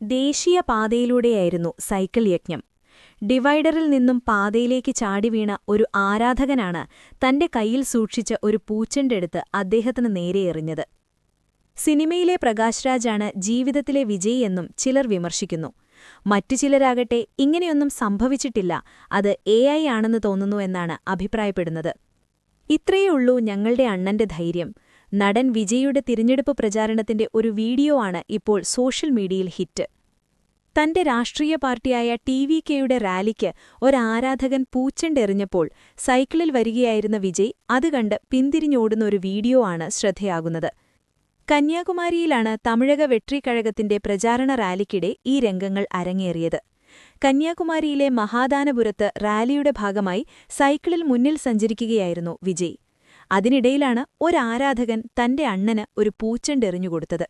ദേശീയ പാതയിലൂടെയായിരുന്നു സൈക്കിൾ യജ്ഞം. ഡിവൈഡറിൽ നിന്നും പാതയിലേക്ക് ചാടിവീണ ഒരു ആരാധകനാണ് തന്റെ കയ്യിൽ സൂക്ഷിച്ച ഒരു പൂച്ചെണ്ടെടുത്ത് അദ്ദേഹത്തിന് നേരെ എറിഞ്ഞത്. സിനിമയിലെ പ്രകാശ് രാജാണ് ജീവിതത്തിലെ വിജയി എന്നും ചിലർ വിമർശിക്കുന്നു. മറ്റു ചിലരാകട്ടെ ഇങ്ങനെയൊന്നും സംഭവിച്ചിട്ടില്ല, അത് AI ആണെന്ന് തോന്നുന്നു എന്നാണ് അഭിപ്രായപ്പെടുന്നത്. ഇത്രയേ ഞങ്ങളുടെ അണ്ണന്റെ ധൈര്യം. നടൻ വിജയിയുടെ തിരഞ്ഞെടുപ്പ് പ്രചാരണത്തിന്റെ ഒരു വീഡിയോ ആണ് ഇപ്പോൾ സോഷ്യൽ മീഡിയയിൽ ഹിറ്റ്. തന്റെ രാഷ്ട്രീയ പാർട്ടിയായ TVKയുടെ റാലിക്ക് ഒരാരാധകൻ പൂച്ചെണ്ടെറിഞ്ഞപ്പോൾ സൈക്കിളിൽ വരികയായിരുന്ന വിജയ് അത് കണ്ട് പിന്തിരിഞ്ഞോടുന്ന ഒരു വീഡിയോ ആണ് ശ്രദ്ധയാകുന്നത്. കന്യാകുമാരിയിലാണ് തമിഴക വെട്രിക്കഴകത്തിന്റെ പ്രചാരണ റാലിക്കിടെ ഈ രംഗങ്ങൾ അരങ്ങേറിയത്. കന്യാകുമാരിയിലെ മഹാദാനപുരത്ത് റാലിയുടെ ഭാഗമായി സൈക്കിളിൽ മുന്നിൽ സഞ്ചരിക്കുകയായിരുന്നു വിജയ്. അതിനിടയിലാണ് ഒരാരാധകൻ തന്റെ അണ്ണന് ഒരു പൂച്ചെണ്ടെറിഞ്ഞുകൊടുത്തത്.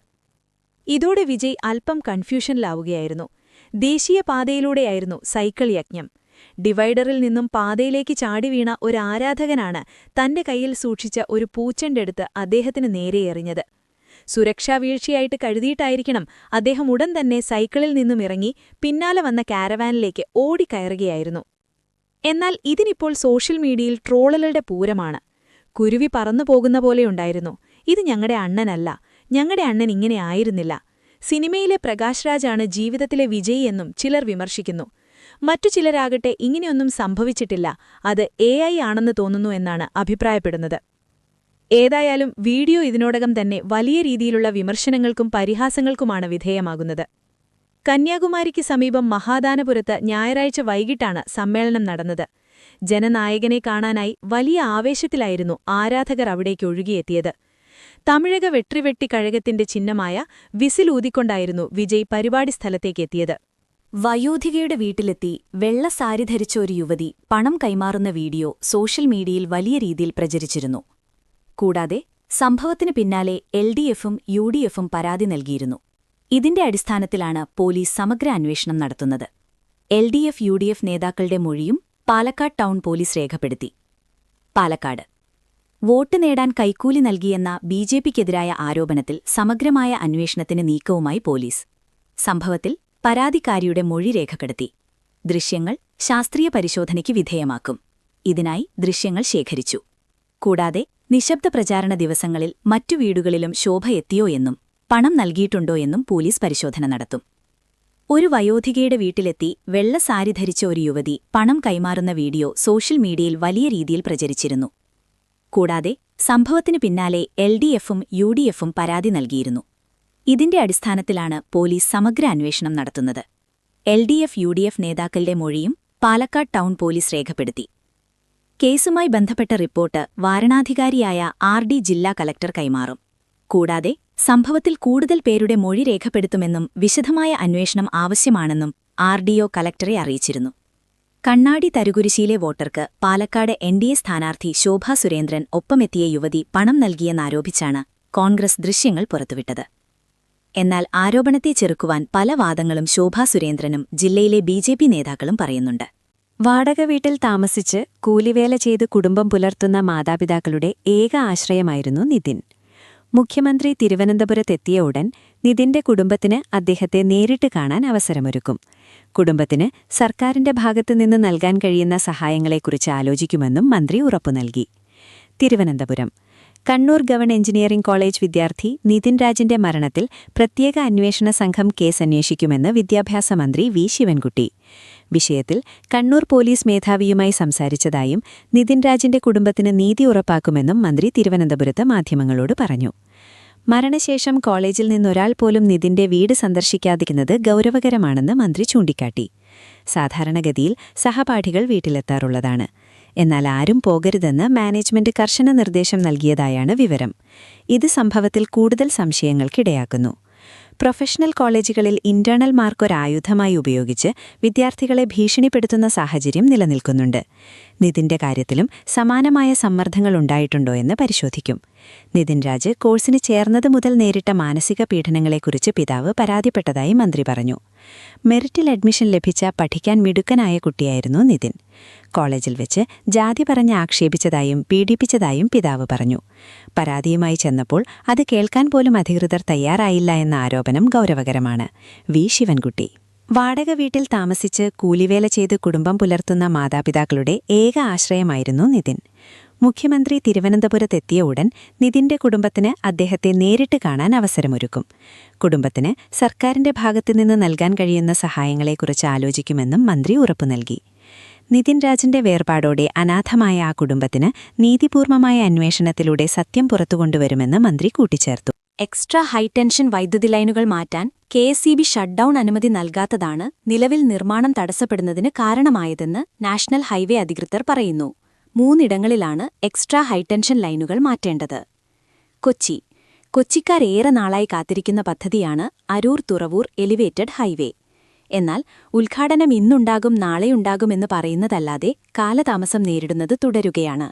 ഇതോടെ വിജയ് അല്പം കൺഫ്യൂഷനിലാവുകയായിരുന്നു. ദേശീയപാതയിലൂടെയായിരുന്നു സൈക്കിൾ യജ്ഞം. ഡിവൈഡറിൽ നിന്നും പാതയിലേക്ക് ചാടിവീണ ഒരാരാധകനാണ് തന്റെ കയ്യിൽ സൂക്ഷിച്ച ഒരു പൂച്ചെണ്ടെടുത്ത് അദ്ദേഹത്തിന് നേരെ എറിഞ്ഞത്. സുരക്ഷാവീഴ്ചയായിട്ട് കരുതിയിട്ടായിരിക്കണം അദ്ദേഹം ഉടൻ തന്നെ സൈക്കിളിൽ നിന്നും ഇറങ്ങി പിന്നാലെ വന്ന കാരവാനിലേക്ക് ഓടിക്കയറുകയായിരുന്നു. എന്നാൽ ഇതിനിപ്പോൾ സോഷ്യൽ മീഡിയയിൽ ട്രോളുകളുടെ പൂരമാണ്. കുരുവി പറന്നു പോകുന്ന പോലെയുണ്ടായിരുന്നു. ഇത് ഞങ്ങളുടെ അണ്ണനല്ല, ഞങ്ങളുടെ അണ്ണൻ ഇങ്ങനെ ആയിരുന്നില്ല. സിനിമയിലെ പ്രകാശ് രാജാണ് ജീവിതത്തിലെ വിജയി എന്നും ചിലർ വിമർശിക്കുന്നു. മറ്റു ചിലരാകട്ടെ ഇങ്ങനെയൊന്നും സംഭവിച്ചിട്ടില്ല, അത് AI ആണെന്ന് തോന്നുന്നു എന്നാണ് അഭിപ്രായപ്പെടുന്നത്. ഏതായാലും വീഡിയോ ഇതിനോടകം തന്നെ വലിയ രീതിയിലുള്ള വിമർശനങ്ങൾക്കും പരിഹാസങ്ങൾക്കുമാണ് വിധേയമാകുന്നത്. കന്യാകുമാരിക്ക് സമീപം മഹാദാനപുരത്ത് ഞായറാഴ്ച വൈകിട്ടാണ് സമ്മേളനം നടന്നത്. ജനനായകനെ കാണാനായി വലിയ ആവേശത്തിലായിരുന്നു ആരാധകർ അവിടേക്കൊഴുകിയെത്തിയത്. തമിഴക വെട്രിവെട്ടിക്കഴകത്തിന്റെ ചിഹ്നമായ വിസിലൂതിക്കൊണ്ടായിരുന്നു വിജയ് പരിപാടി സ്ഥലത്തേക്കെത്തിയത്. വയോധികയുടെ വീട്ടിലെത്തി വെള്ള സാരി ധരിച്ച ഒരു യുവതി പണം കൈമാറുന്ന വീഡിയോ സോഷ്യൽ മീഡിയയിൽ വലിയ രീതിയിൽ പ്രചരിച്ചിരുന്നു. കൂടാതെ സംഭവത്തിന് പിന്നാലെ LDFും UDFും പരാതി നൽകിയിരുന്നു. ഇതിന്റെ അടിസ്ഥാനത്തിലാണ് പോലീസ് സമഗ്ര അന്വേഷണം നടത്തുന്നത്. LDF UDF നേതാക്കളുടെ മൊഴിയും പാലക്കാട് ടൗൺ പോലീസ് രേഖപ്പെടുത്തി. പാലക്കാട് വോട്ട് നേടാൻ കൈക്കൂലി നൽകിയെന്ന BJPക്കെതിരായ ആരോപണത്തിൽ സമഗ്രമായ അന്വേഷണത്തിന് നീക്കവുമായി പോലീസ്. സംഭവത്തിൽ പരാതിക്കാരിയുടെ മൊഴി രേഖപ്പെടുത്തി. ദൃശ്യങ്ങൾ ശാസ്ത്രീയ പരിശോധനയ്ക്ക് വിധേയമാക്കും. ഇതിനായി ദൃശ്യങ്ങൾ ശേഖരിച്ചു. കൂടാതെ നിശബ്ദ പ്രചാരണ ദിവസങ്ങളിൽ മറ്റു വീടുകളിലും ശോഭ എത്തിയോ എന്നും പണം നൽകിയിട്ടുണ്ടോ എന്നും പോലീസ് പരിശോധന നടത്തും. ഒരു വയോധികയുടെ വീട്ടിലെത്തി വെള്ള സാരി ധരിച്ച ഒരു യുവതി പണം കൈമാറുന്ന വീഡിയോ സോഷ്യൽ മീഡിയയിൽ വലിയ രീതിയിൽ പ്രചരിച്ചിരുന്നു. കൂടാതെ സംഭവത്തിനു പിന്നാലെ LDFും UDFും പരാതി നൽകിയിരുന്നു. ഇതിന്റെ അടിസ്ഥാനത്തിലാണ് പോലീസ് സമഗ്ര അന്വേഷണം നടത്തുന്നത്. LDF UDF നേതാക്കളുടെ മൊഴിയും പാലക്കാട് ടൗൺ പോലീസ് രേഖപ്പെടുത്തി. കേസുമായി ബന്ധപ്പെട്ട റിപ്പോർട്ട് വാരണാധികാരിയായ RD ജില്ലാ കലക്ടർ കൈമാറും. കൂടാതെ സംഭവത്തിൽ കൂടുതൽ പേരുടെ മൊഴി രേഖപ്പെടുത്തുമെന്നും വിശദമായ അന്വേഷണം ആവശ്യമാണെന്നും RDO കലക്ടറെ അറിയിച്ചിരുന്നു. കണ്ണാടി തരുകുരിശിയിലെ വോട്ടർക്ക് പാലക്കാട് NDA സ്ഥാനാർത്ഥി ശോഭാ സുരേന്ദ്രൻ ഒപ്പമെത്തിയ യുവതി പണം നൽകിയെന്നാരോപിച്ചാണ് കോൺഗ്രസ് ദൃശ്യങ്ങൾ പുറത്തുവിട്ടത്. എന്നാൽ ആരോപണത്തെ ചെറുക്കുവാൻ പല വാദങ്ങളും ശോഭാ സുരേന്ദ്രനും ജില്ലയിലെ BJP നേതാക്കളും പറയുന്നുണ്ട്. വാടക വീട്ടിൽ താമസിച്ച് കൂലിവേല ചെയ്ത് കുടുംബം പുലർത്തുന്ന മാതാപിതാക്കളുടെ ഏക ആശ്രയമായിരുന്നു നിതിൻ. മുഖ്യമന്ത്രി തിരുവനന്തപുരത്തെത്തിയ ഉടൻ നിതിന്റെ കുടുംബത്തിന് അദ്ദേഹത്തെ നേരിട്ട് കാണാൻ അവസരമൊരുക്കും. കുടുംബത്തിന് സർക്കാരിന്റെ ഭാഗത്തുനിന്ന് നൽകാൻ കഴിയുന്ന സഹായങ്ങളെക്കുറിച്ച് ആലോചിക്കുമെന്നും മന്ത്രി ഉറപ്പു നൽകി. തിരുവനന്തപുരം കണ്ണൂർ ഗവൺ എഞ്ചിനീയറിംഗ് കോളേജ് വിദ്യാർത്ഥി നിതിൻ രാജിന്റെ മരണത്തിൽ പ്രത്യേക അന്വേഷണ സംഘം കേസന്വേഷിക്കുമെന്ന് വിദ്യാഭ്യാസ മന്ത്രി V. ശിവൻകുട്ടി. വിഷയത്തിൽ കണ്ണൂർ പോലീസ് മേധാവിയുമായി സംസാരിച്ചതായും നിതിൻ രാജിന്റെ കുടുംബത്തിന് നീതി ഉറപ്പാക്കുമെന്നും മന്ത്രി തിരുവനന്തപുരത്ത് മാധ്യമങ്ങളോട് പറഞ്ഞു. മരണശേഷം കോളേജിൽ നിന്നൊരാൾ പോലും നിതിന്റെ വീട് സന്ദർശിക്കാതിരുന്നത് ഗൗരവകരമാണെന്ന് മന്ത്രി ചൂണ്ടിക്കാട്ടി. സാധാരണഗതിയിൽ സഹപാഠികൾ വീട്ടിലെത്താറുള്ളതാണ്. എന്നാൽ ആരും പോകരുതെന്ന് മാനേജ്മെന്റ് കർശന നിർദ്ദേശം നൽകിയതായാണ് വിവരം. ഇത് സംഭവത്തിൽ കൂടുതൽ സംശയങ്ങൾക്കിടയാക്കുന്നു. പ്രൊഫഷണൽ കോളേജുകളിൽ ഇന്റേണൽ മാർക്കൊരായുധമായി ഉപയോഗിച്ച് വിദ്യാർത്ഥികളെ ഭീഷണിപ്പെടുത്തുന്ന സാഹചര്യം നിലനിൽക്കുന്നുണ്ട്. നിതിന്റെ കാര്യത്തിലും സമാനമായ സമ്മർദ്ദങ്ങളുണ്ടായിട്ടുണ്ടോ എന്ന് പരിശോധിക്കും. നിതിൻ രാജ് കോഴ്സിന് ചേർന്നത് മുതൽ നേരിട്ട മാനസിക പീഡനങ്ങളെക്കുറിച്ച് പിതാവ് പരാതിപ്പെട്ടതായി മന്ത്രി പറഞ്ഞു. മെറിറ്റിൽ അഡ്മിഷൻ ലഭിച്ച പഠിക്കാൻ മിടുക്കനായ കുട്ടിയായിരുന്നു നിതിൻ. കോളേജിൽ വെച്ച് ജാതി പറഞ്ഞ് ആക്ഷേപിച്ചതായും പീഡിപ്പിച്ചതായും പിതാവ് പറഞ്ഞു. പരാതിയുമായി ചെന്നപ്പോൾ അത് കേൾക്കാൻ പോലും അധികൃതർ തയ്യാറായില്ല എന്ന ആരോപണം ഗൗരവകരമാണ്. വി. ശിവൻകുട്ടി. വാടക വീട്ടിൽ താമസിച്ച് കൂലിവേല ചെയ്ത് കുടുംബം പുലർത്തുന്ന മാതാപിതാക്കളുടെ ഏക ആശ്രയമായിരുന്നു നിതിൻ. മുഖ്യമന്ത്രി തിരുവനന്തപുരത്തെത്തിയ ഉടൻ നിതിന്റെ കുടുംബത്തിന് അദ്ദേഹത്തെ നേരിട്ട് കാണാൻ അവസരമൊരുക്കും. കുടുംബത്തിന് സർക്കാരിന്റെ ഭാഗത്തുനിന്ന് നൽകാൻ കഴിയുന്ന സഹായങ്ങളെക്കുറിച്ച് ആലോചിക്കുമെന്നും മന്ത്രി ഉറപ്പു നൽകി. നിതിൻ രാജിന്റെ വേർപാടോടെ അനാഥമായ ആ കുടുംബത്തിന് നീതിപൂർവമായ അന്വേഷണത്തിലൂടെ സത്യം പുറത്തുകൊണ്ടുവരുമെന്ന് മന്ത്രി കൂട്ടിച്ചേർത്തു. എക്സ്ട്രാ ഹൈടെൻഷൻ വൈദ്യുതി ലൈനുകൾ മാറ്റാൻ KSEB ഷട്ട്ഡൌൺ അനുമതി നൽകാത്തതാണ് നിലവിൽ നിർമ്മാണം തടസ്സപ്പെടുന്നതിന് കാരണമായതെന്ന് നാഷണൽ ഹൈവേ അധികൃതർ പറയുന്നു. 3 ഇടങ്ങളിലാണ് എക്സ്ട്രാ ഹൈടെൻഷൻ ലൈനുകൾ മാറ്റേണ്ടത്. കൊച്ചി. കൊച്ചിക്കാരേറെ നാളായി കാത്തിരിക്കുന്ന പദ്ധതിയാണ് അരൂർ-തുറവൂർ എലിവേറ്റഡ് ഹൈവേ. എന്നാൽ ഉദ്ഘാടനം ഇന്നുണ്ടാകും നാളെയുണ്ടാകുമെന്ന് പറയുന്നതല്ലാതെ കാലതാമസം നേരിടുന്നത് തുടരുകയാണ്.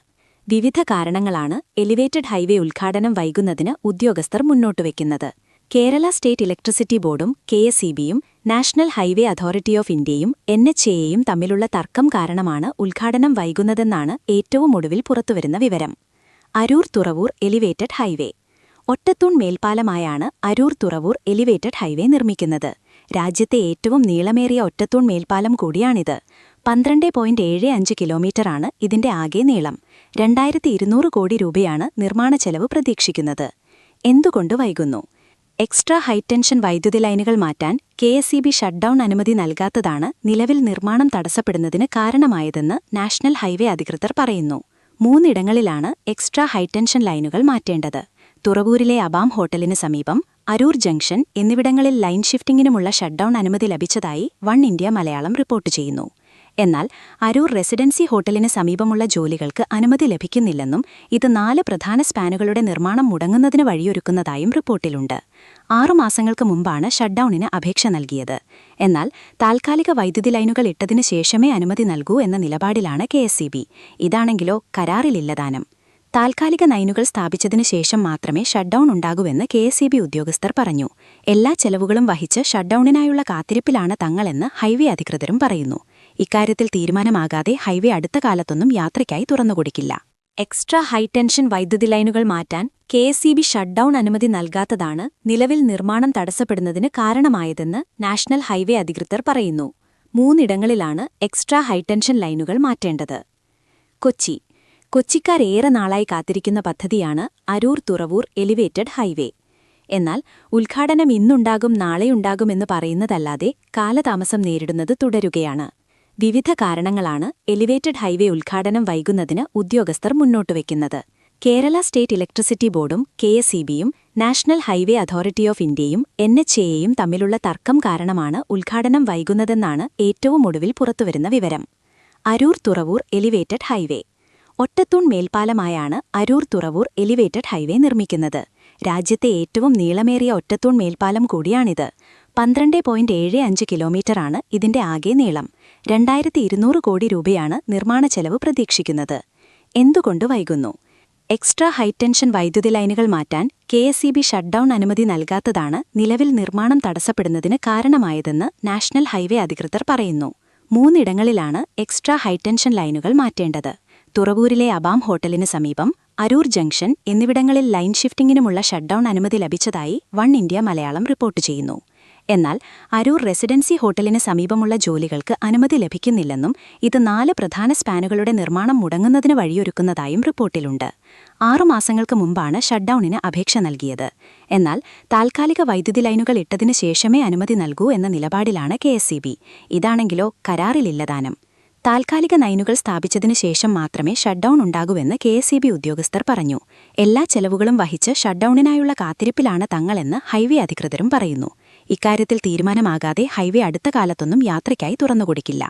വിവിധ കാരണങ്ങളാണ് എലിവേറ്റഡ് ഹൈവേ ഉദ്ഘാടനം വൈകുന്നതിന് ഉദ്യോഗസ്ഥർ മുന്നോട്ടുവെക്കുന്നത്. കേരള സ്റ്റേറ്റ് ഇലക്ട്രിസിറ്റി ബോർഡും KSEBയും നാഷണൽ ഹൈവേ അതോറിറ്റി ഓഫ് ഇന്ത്യയും NHAയും തമ്മിലുള്ള തർക്കം കാരണമാണ് ഉദ്ഘാടനം വൈകുന്നതെന്നാണ് ഏറ്റവും ഒടുവിൽ പുറത്തുവരുന്ന വിവരം. അരൂർ-തുറവൂർ എലിവേറ്റഡ് ഹൈവേ. ഒറ്റത്തൂൺ മേൽപ്പാലമായാണ് അരൂർ-തുറവൂർ എലിവേറ്റഡ് ഹൈവേ നിർമ്മിക്കുന്നത്. രാജ്യത്തെ ഏറ്റവും നീളമേറിയ ഒറ്റത്തൂൺ മേൽപ്പാലം കൂടിയാണിത്. 12.75 കിലോമീറ്ററാണ് ഇതിന്റെ ആകെ നീളം. 2200 കോടി രൂപയാണ് നിർമ്മാണ ചെലവ് പ്രതീക്ഷിക്കുന്നത്. എന്തുകൊണ്ട് വൈകുന്നു? എക്സ്ട്രാ ഹൈടെൻഷൻ വൈദ്യുതി ലൈനുകൾ മാറ്റാൻ KSEB ഷട്ട്ഡൌൺ അനുമതി നൽകാത്തതാണ് നിലവിൽ നിർമ്മാണം തടസ്സപ്പെടുന്നതിന് കാരണമായതെന്ന് നാഷണൽ ഹൈവേ അധികൃതർ പറയുന്നു. 3 ഇടങ്ങളിലാണ് എക്സ്ട്രാ ഹൈടെൻഷൻ ലൈനുകൾ മാറ്റേണ്ടത്. തുറവൂരിലെ അബാം ഹോട്ടലിന് സമീപം, അരൂർ ജംഗ്ഷൻ എന്നിവിടങ്ങളിൽ ലൈൻ ഷിഫ്റ്റിംഗിനുമുള്ള ഷട്ട്ഡൌൺ അനുമതി ലഭിച്ചതായി വൺ ഇന്ത്യ മലയാളം റിപ്പോർട്ട് ചെയ്യുന്നു. എന്നാൽ അരൂർ റെസിഡൻസി ഹോട്ടലിന് സമീപമുള്ള ജോലികൾക്ക് അനുമതി ലഭിക്കുന്നില്ലെന്നും ഇത് 4 പ്രധാന സ്പാനുകളുടെ നിർമ്മാണം മുടങ്ങുന്നതിന് വഴിയൊരുക്കുന്നതായും റിപ്പോർട്ടിലുണ്ട്. 6 മാസങ്ങൾക്ക് മുമ്പാണ് ഷട്ട്ഡൌണിന് അപേക്ഷ നൽകിയത്. എന്നാൽ താൽക്കാലിക വൈദ്യുതി ലൈനുകൾ ഇട്ടതിനു ശേഷമേ അനുമതി നൽകൂ എന്ന നിലപാടിലാണ് KSEB. ഇതാണെങ്കിലോ കരാറിലില്ലതാനും. താൽക്കാലിക ലൈനുകൾ സ്ഥാപിച്ചതിനു ശേഷം മാത്രമേ ഷട്ട്ഡൌൺ ഉണ്ടാകൂവെന്ന് KSEB ഉദ്യോഗസ്ഥർ പറഞ്ഞു. എല്ലാ ചെലവുകളും വഹിച്ച് ഷട്ട്ഡൌണിനായുള്ള കാത്തിരിപ്പിലാണ് തങ്ങളെന്ന് ഹൈവേ അധികൃതരും പറയുന്നു. ഇക്കാര്യത്തിൽ തീരുമാനമാകാതെ ഹൈവേ അടുത്ത കാലത്തൊന്നും യാത്രയ്ക്കായി തുറന്നുകൊടുക്കില്ല. എക്സ്ട്രാ ഹൈടെൻഷൻ വൈദ്യുതി ലൈനുകൾ മാറ്റാൻ KSEB ഷട്ട്ഡൌൺ അനുമതി നൽകാത്തതാണ് നിലവിൽ നിർമ്മാണം തടസ്സപ്പെടുന്നതിന് കാരണമായതെന്ന് നാഷണൽ ഹൈവേ അധികൃതർ പറയുന്നു. 3 ഇടങ്ങളിലാണ് എക്സ്ട്രാ ഹൈടെൻഷൻ ലൈനുകൾ മാറ്റേണ്ടത്. കൊച്ചി. കൊച്ചിക്കാരേറെ നാളായി കാത്തിരിക്കുന്ന പദ്ധതിയാണ് അരൂർ-തുറവൂർ എലിവേറ്റഡ് ഹൈവേ. എന്നാൽ ഉദ്ഘാടനം ഇന്നുണ്ടാകും നാളെയുണ്ടാകുമെന്ന് പറയുന്നതല്ലാതെ കാലതാമസം നേരിടുന്നത് തുടരുകയാണ്. വിവിധ കാരണങ്ങളാണ് എലിവേറ്റഡ് ഹൈവേ ഉദ്ഘാടനം വൈകുന്നതിന് ഉദ്യോഗസ്ഥർ മുന്നോട്ടുവെക്കുന്നത്. കേരള സ്റ്റേറ്റ് ഇലക്ട്രിസിറ്റി ബോർഡും KSEBയും നാഷണൽ ഹൈവേ അതോറിറ്റി ഓഫ് ഇന്ത്യയും NHAയും തമ്മിലുള്ള തർക്കം കാരണമാണ് ഉദ്ഘാടനം വൈകുന്നതെന്നാണ് ഏറ്റവും ഒടുവിൽ പുറത്തുവരുന്ന വിവരം. അരൂർ-തുറവൂർ എലിവേറ്റഡ് ഹൈവേ. ഒറ്റത്തൂൺ മേൽപ്പാലമായാണ് അരൂർ-തുറവൂർ എലിവേറ്റഡ് ഹൈവേ നിർമ്മിക്കുന്നത്. രാജ്യത്തെ ഏറ്റവും നീളമേറിയ ഒറ്റത്തൂൺ മേൽപ്പാലം കൂടിയാണിത്. 12.75 കിലോമീറ്ററാണ് ഇതിന്റെ ആകെ നീളം. 2200 കോടി രൂപയാണ് നിർമ്മാണ ചെലവ് പ്രതീക്ഷിക്കുന്നത്. എന്തുകൊണ്ട് വൈകുന്നു? എക്സ്ട്രാ ഹൈടെൻഷൻ വൈദ്യുതി ലൈനുകൾ മാറ്റാൻ KSEB ഷട്ട്ഡൌൺ അനുമതി നൽകാത്തതാണ് നിലവിൽ നിർമ്മാണം തടസ്സപ്പെടുന്നതിന് കാരണമായതെന്ന് നാഷണൽ ഹൈവേ അധികൃതർ പറയുന്നു. 3 ഇടങ്ങളിലാണ് എക്സ്ട്രാ ഹൈടെൻഷൻ ലൈനുകൾ മാറ്റേണ്ടത്. തുറവൂരിലെ അബാം ഹോട്ടലിന് സമീപം, അരൂർ ജംഗ്ഷൻ എന്നിവിടങ്ങളിൽ ലൈൻ ഷിഫ്റ്റിംഗിനുമുള്ള ഷട്ട്ഡൌൺ അനുമതി ലഭിച്ചതായി വൺ ഇന്ത്യ മലയാളം റിപ്പോർട്ട് ചെയ്യുന്നു. എന്നാൽ അരൂർ റെസിഡൻസി ഹോട്ടലിന് സമീപമുള്ള ജോലികൾക്ക് അനുമതി ലഭിക്കുന്നില്ലെന്നും ഇത് 4 പ്രധാന സ്പാനുകളുടെ നിർമ്മാണം മുടങ്ങുന്നതിന് വഴിയൊരുക്കുന്നതായും റിപ്പോർട്ടിലുണ്ട്. 6 മാസങ്ങൾക്ക് മുമ്പാണ് ഷട്ട്ഡൌണിന് അപേക്ഷ നൽകിയത്. എന്നാൽ താൽക്കാലിക വൈദ്യുതി ലൈനുകൾ ഇട്ടതിനു ശേഷമേ അനുമതി നൽകൂ എന്ന നിലപാടിലാണ് KSEB. ഇതാണെങ്കിലോ കരാറിലില്ലതാനും. താൽക്കാലിക ലൈനുകൾ സ്ഥാപിച്ചതിനു ശേഷം മാത്രമേ ഷട്ട്ഡൌൺ ഉണ്ടാകൂവെന്ന് KSEB ഉദ്യോഗസ്ഥർ പറഞ്ഞു. എല്ലാ ചെലവുകളും വഹിച്ച് ഷട്ട്ഡൌണിനായുള്ള കാത്തിരിപ്പിലാണ് തങ്ങളെന്ന് ഹൈവേ അധികൃതരും പറയുന്നു. ഇക്കാര്യത്തിൽ തീരുമാനമാകാതെ ഹൈവേ അടുത്ത കാലത്തൊന്നും യാത്രയ്ക്കായി തുറന്നുകൊടുക്കില്ല.